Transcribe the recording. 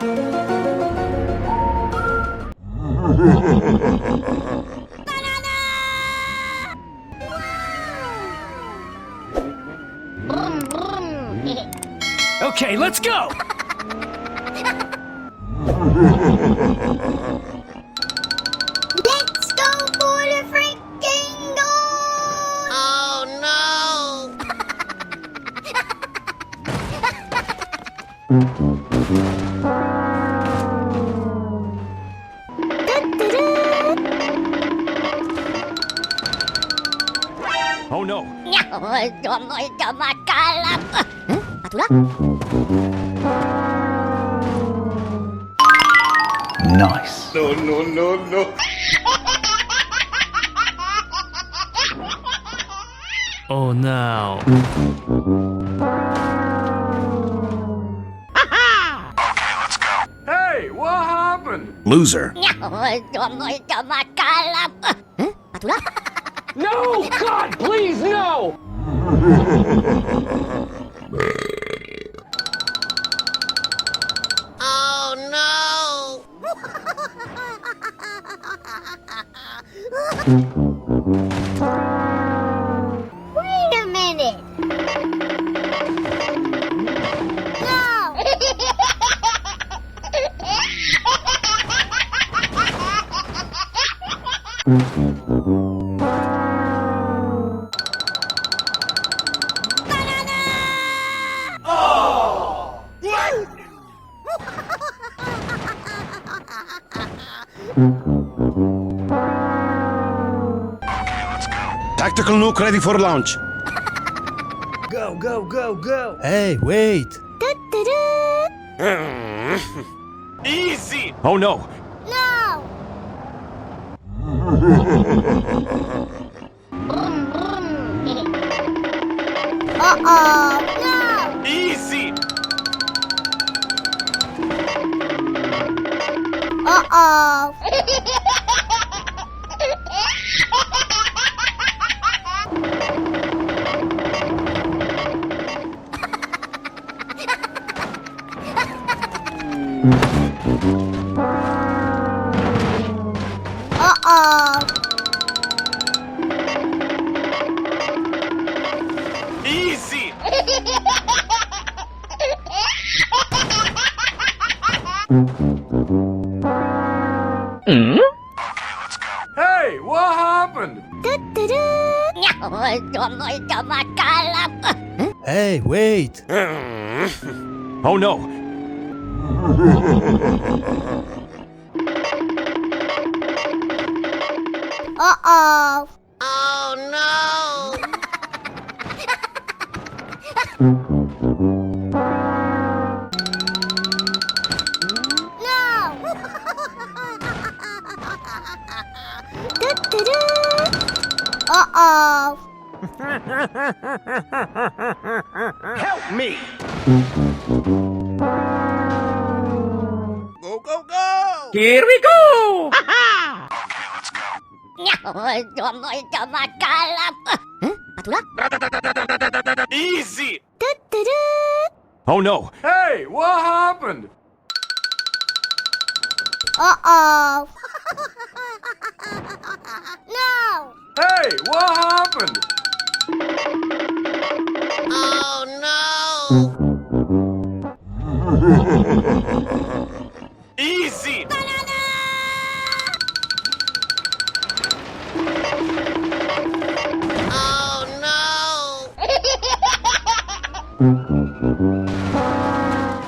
Okay, let's go! Let's go for the freaking goal! Oh Oh no! Rồi cho mà cả lắm. Patula? Nice. no. Oh no. Hey, what happened? Loser. Rồi cho mà cả lắm. Patula? No! God, please, no! Oh no! Wait a minute. No! Tactical nuke ready for launch. Go, go, go, go! Hey, wait! Easy! Oh no! No! Uh-oh! No! Easy! Uh-oh! Uh-oh! Easy! Hey, what happened? Rồi cho mà cả lắm. Hey, wait! Oh no! Uh-oh! Oh no! No! Uh-oh! Help me! Go, go, go! Here we go! Rồi cho mà cả lắm. Patula? Easy! Oh no! Hey, what happened? Uh-oh! No! Hey, what happened? Oh no! Easy! Oh no!